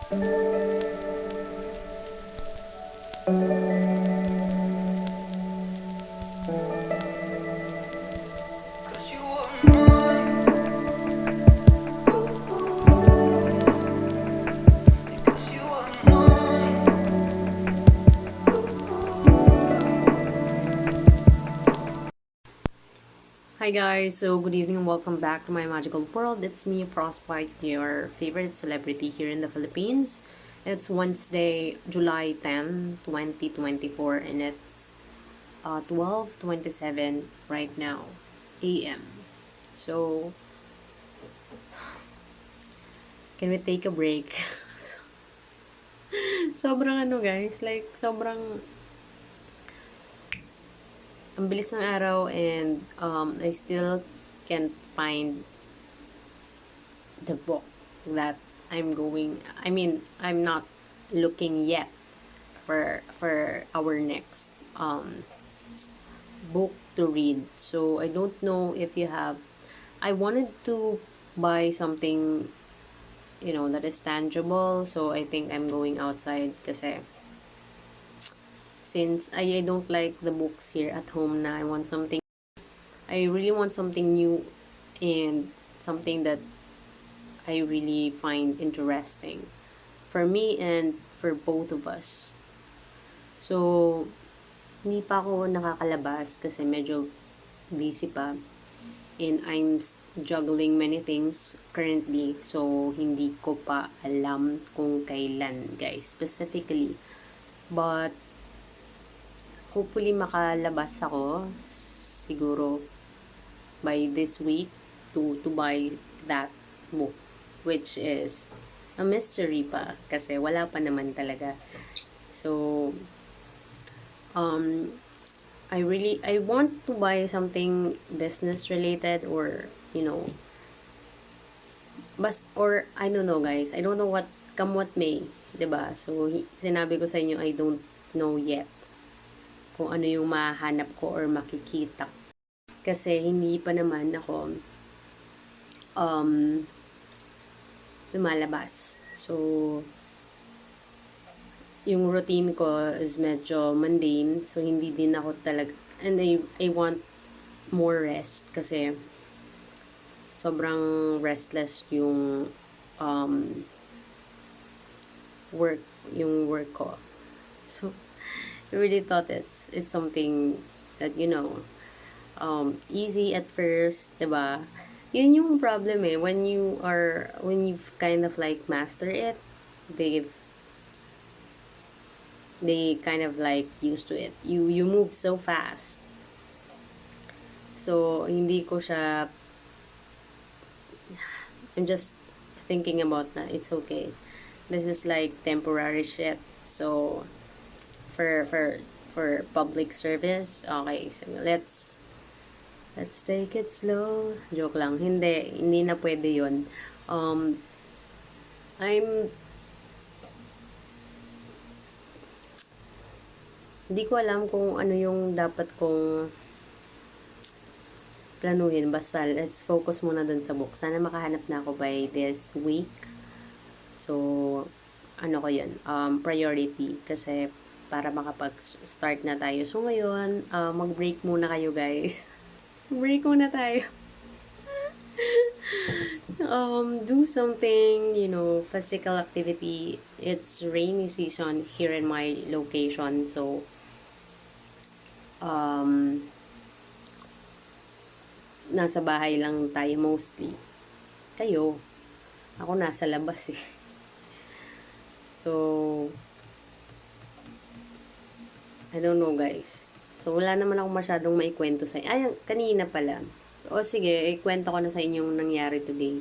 Hi guys, so good evening and welcome back to my magical world. It's me, Frostbite, your favorite celebrity here in the Philippines. It's Wednesday, July 10, 2024, and it's 12:27 right now a.m. So, can we take a break? Sobrang ano guys, like sobrang ang bilis ng araw and I still can't find the book that I'm not looking yet for our next book to read. So I don't know if you have. I wanted to buy something, that is tangible. So I think I'm going outside kasi since I don't like the books here at home na I really want something new and something that I really find interesting for me and for both of us. So, hindi pa ako nakakalabas kasi medyo busy pa. And I'm juggling many things currently. So, hindi ko pa alam kung kailan, guys, specifically. But, hopefully makalabas ako siguro by this week to buy that book, which is a mystery pa kasi wala pa naman talaga. So I want to buy something business related or or I don't know guys, I don't know what come what may, 'di ba? So sinabi ko sa inyo I don't know yet kung ano yung mahanap ko or makikita kasi hindi pa naman ako lumalabas. So, yung routine ko is medyo mundane. So, hindi din ako talaga, and I want more rest kasi sobrang restless um, work, yung work ko. So, I really thought it's something that, easy at first, 'di ba? Yun yung problem when you've kind of like master it, they they kind of like used to it. You move so fast. So hindi ko siya, I'm just thinking about na it's okay. This is like temporary shit. So for for for public service, okay. So let's take it slow. Joke lang. Hindi na pwede 'yun. Um I'm Hindi ko alam kung ano yung dapat kong planuhin. Basta, let's focus muna dun sa book. Sana makahanap na ako by this week. So, ano ko yun? Priority. Kasi, para makapag-start na tayo. So, ngayon, mag-break muna kayo, guys. Break muna tayo. Do something, physical activity. It's rainy season here in my location. So, nasa bahay lang tayo mostly. Kayo, ako nasa labas eh. So, I don't know guys. So, wala naman ako masyadong maikwento sa inyo. Ay, kanina pala. So, sige, ikwento ko na sa inyo yung nangyari today.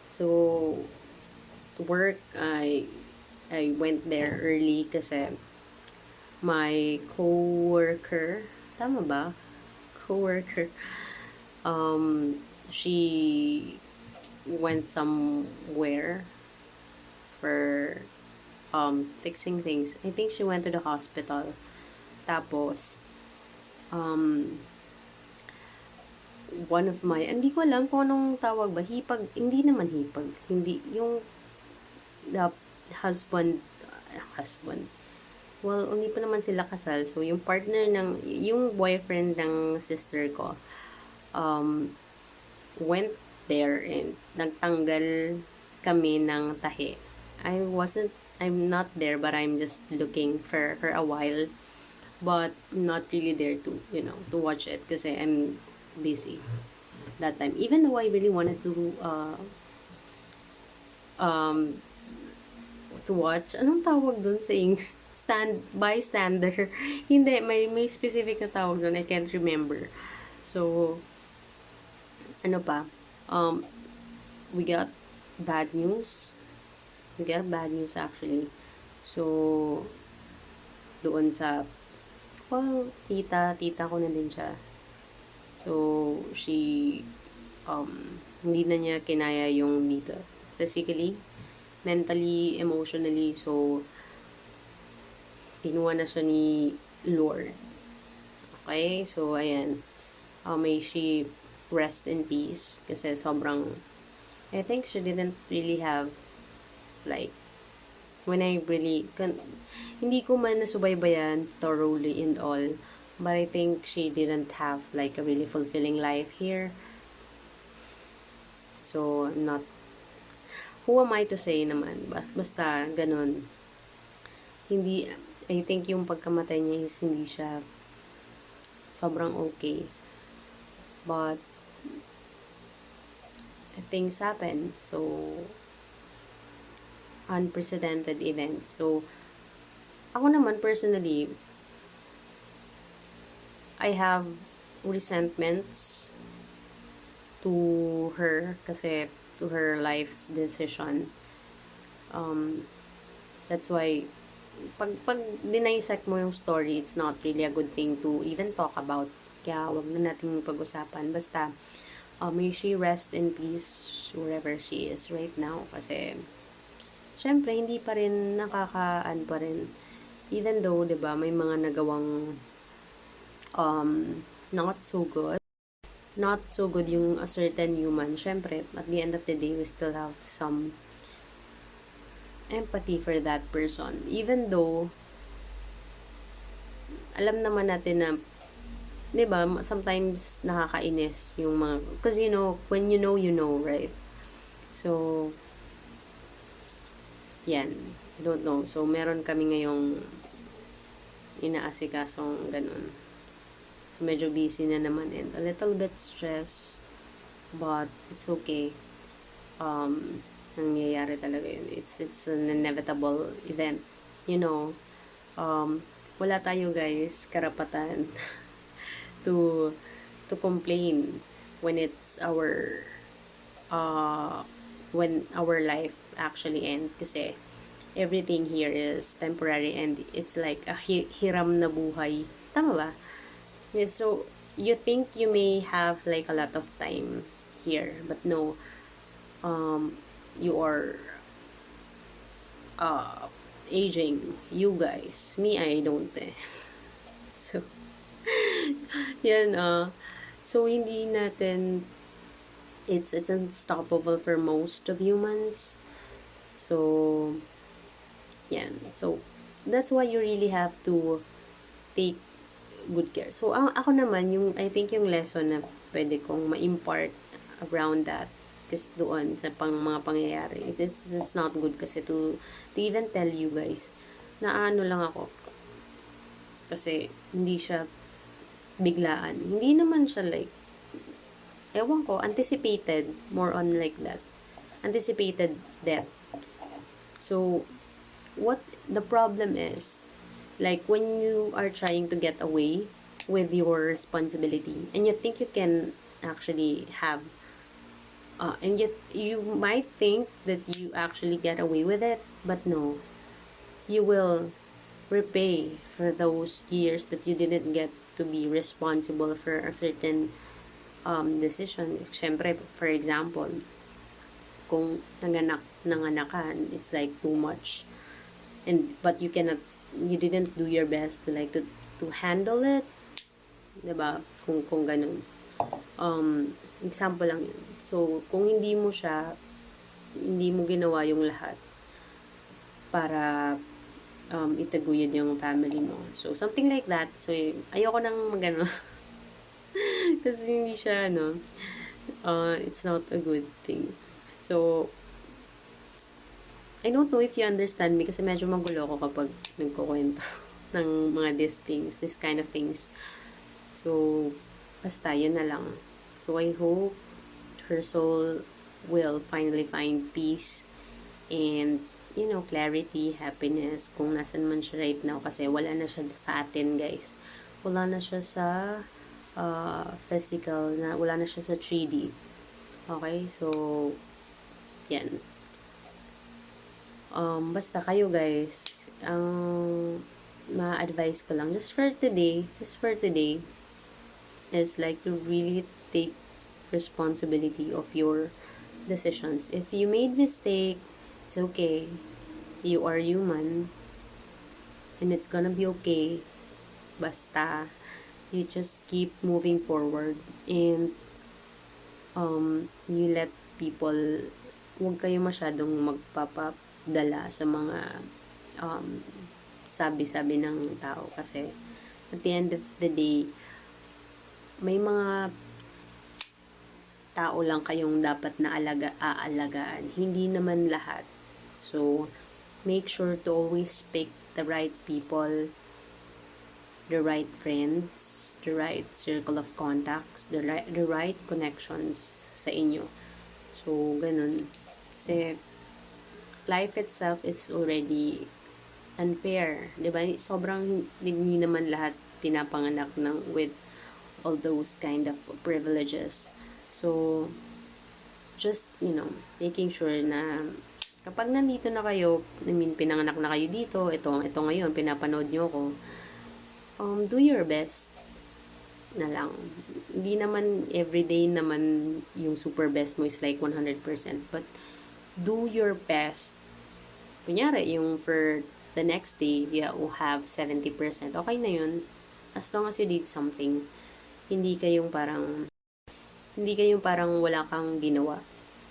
So, to work, I went there early kasi my co-worker, tama ba? Co-worker, she went somewhere for fixing things. I think she went to the hospital. Tapos one of my, hindi ko alam kung anong tawag ba, hipag, hindi naman hipag, hindi, yung husband, husband, well, hindi pa naman sila kasal. So, yung partner ng, yung boyfriend ng sister ko, went there and nagtanggal kami ng tahi. I'm not there, but I'm just looking for a while. But not really there to, to watch it kasi I'm busy that time. Even though I really wanted um, to watch, anong tawag dun sa English? Bystander. Hindi, may specific na tawag dun. I can't remember. So, ano pa? Um, we got bad news. We got bad news actually. So, doon sa, well, tita ko na din siya. So, hindi na niya kinaya yung dito. Physically, mentally, emotionally. So, kinuha na siya ni Lord. Okay? So, ayan. May she rest in peace. Kasi sobrang, I think she didn't really have, like, when I really, hindi ko man nasubaybayan thoroughly and all, but I think she didn't have, like, a really fulfilling life here. So, not, who am I to say naman? Basta, ganun. Hindi, I think yung pagkamatay niya is hindi siya sobrang okay. But, things happen. So, unprecedented event. So, ako naman personally, I have resentments to her kasi to her life's decision. That's why pag dinisect mo yung story, it's not really a good thing to even talk about. Kaya wag na natin pag-usapan. Basta, may she rest in peace wherever she is right now. Kasi, syempre, hindi pa rin nakakaan pa rin. Even though, 'di ba, may mga nagawang not so good. Not so good yung a certain human. Syempre, at the end of the day, we still have some empathy for that person. Even though, alam naman natin na, 'di ba, sometimes nakakainis yung mga, because when you know, right? So, yan. I don't know. So, meron kami ngayong inaasikasong ganun. So, medyo busy na naman and a little bit stressed, but it's okay. Nangyayari talaga yun. It's an inevitable event. Wala tayo guys karapatan to complain when it's when our life actually end, kasi everything here is temporary and it's like a hiram na buhay. Tama ba? Yeah, so you think you may have like a lot of time here, but no. You are aging. You guys. Me, I don't eh. So, yan, so hindi natin, it's unstoppable for most of humans. So, yan. So, that's why you really have to take good care. So, ako naman, I think yung lesson na pwede kong ma-impart around that, kasi doon sa mga pangyayari, it's not good kasi to even tell you guys na ano lang ako, kasi hindi siya biglaan, hindi naman siya like, ewan ko, anticipated, more on like that, anticipated death. So, what the problem is, like when you are trying to get away with your responsibility and you think you can actually have, and yet you might think that you actually get away with it, but no, you will repay for those years that you didn't get to be responsible for a certain decision. Siyempre, for example, kung nanganak ka, it's like too much, but you didn't do your best to like to handle it, 'di ba? Kung ganun. Example lang yun. So, kung hindi mo ginawa yung lahat, para itaguyod yung family mo. So, something like that. So, ayoko nang magano kasi hindi siya, it's not a good thing. So, I don't know if you understand me kasi medyo magulo ako kapag nagkukwento ng mga this kind of things. So, basta, yun na lang. So, I hope her soul will finally find peace and, clarity, happiness, kung nasan man siya right now. Kasi wala na siya sa atin, guys. Wala na siya sa physical, wala na siya sa 3D. Okay? So, yan. Basta kayo, guys, ang ma-advise ko lang, just for today, is like to really take responsibility of your decisions. If you made mistake, it's okay. You are human. And it's gonna be okay. Basta, you just keep moving forward. And, you let people, huwag kayo masyadong magpapadala sa mga, sabi-sabi ng tao. Kasi, at the end of the day, may mga tao lang kayong dapat na aalagaan. Hindi naman lahat. So, make sure to always pick the right people, the right friends, the right circle of contacts, the right connections sa inyo. So, ganun. Kasi, life itself is already unfair. Diba? Sobrang hindi naman lahat pinapanganak with all those kind of privileges. So, just, making sure na kapag nandito na kayo, pinanganak na kayo dito, ito ngayon, pinapanood nyo ako, do your best na lang. Hindi naman everyday naman yung super best mo is like 100%, but do your best. Kunyari, yung for the next day, you have 70%. Okay na yun. As long as you did something. Hindi kayong parang wala kang ginawa.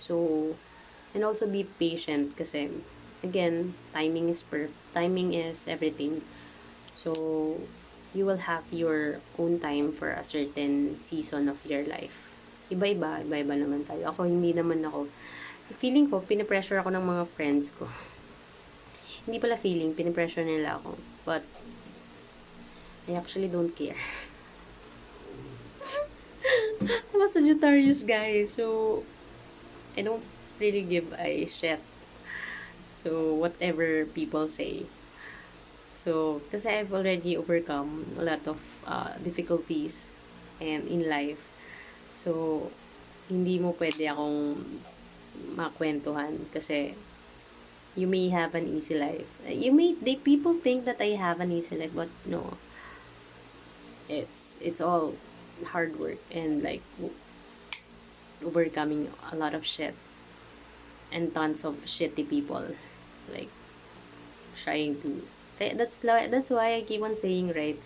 So, and also be patient kasi, again, timing is everything. So, you will have your own time for a certain season of your life. Iba-iba naman tayo. Ako, hindi naman ako. Feeling ko, pinipressure ako ng mga friends ko. Hindi pala feeling, pinipressure nila ako. But, I actually don't care. I'm a Sagittarius, guys. So, I don't really give a shit. So, whatever people say. So, kasi I've already overcome a lot of difficulties and in life. So, hindi mo pwede akong makwentuhan kasi you may have an easy life. People think that I have an easy life, but no. It's all hard work and like overcoming a lot of shit and tons of shitty people, like trying to. That's why I keep on saying, right,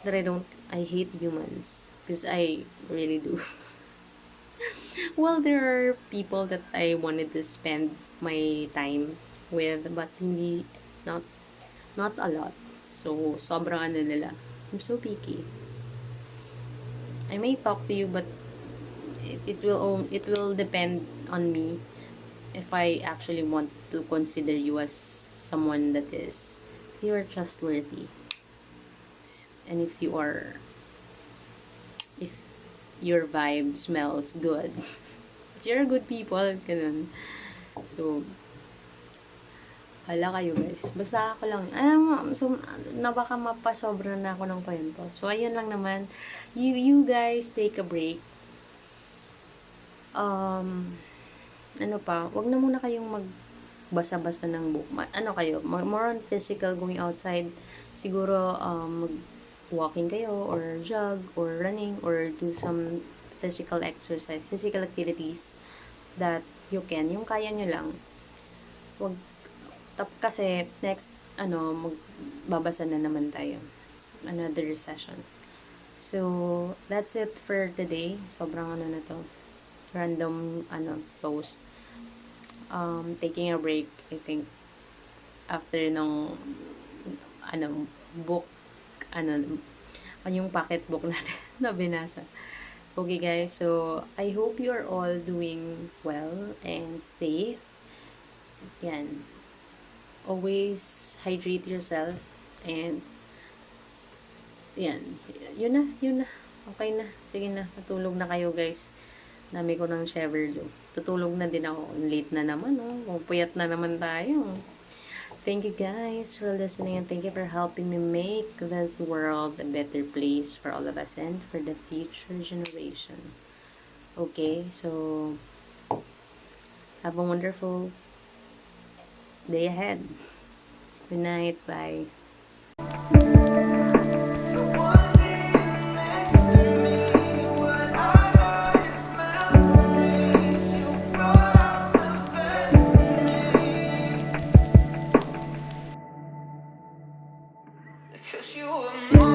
that I hate humans, because I really do. Well, there are people that I wanted to spend my time with, but hindi, not a lot. So, sobrang nila. I'm so picky. I may talk to you, but it will depend on me if I actually want to consider you as someone that is, you are trustworthy, and if your vibe smells good, if you're a good people, ganun. So, hala kayo, guys. Basta ako lang. So, baka mapasobra na ako ng kwento. So, ayun lang naman. You guys, take a break. Ano pa, wag na muna kayong magbasa-basa ng book. More on physical, going outside. Siguro, walking kayo, or jog, or running, or do some physical exercise, physical activities that you can. Yung kaya nyo lang. Kasi next, magbabasa na naman tayo. Another session. So, that's it for today. Sobrang na to. Random, post. Taking a break, I think. after nung ano book, ano yung pocketbook natin na binasa. Okay guys, so I hope you're all doing well and safe. Yan. Always hydrate yourself and yan. Yun na. Okay na. Sige na, matulog na kayo guys. Dami ko ng Cheverlo. Tutulog na din ako. Late na naman, oh. Puyat na naman tayo. Thank you guys for listening and thank you for helping me make this world a better place for all of us and for the future generation. Okay, so have a wonderful day ahead. Good night. Bye. Cause you were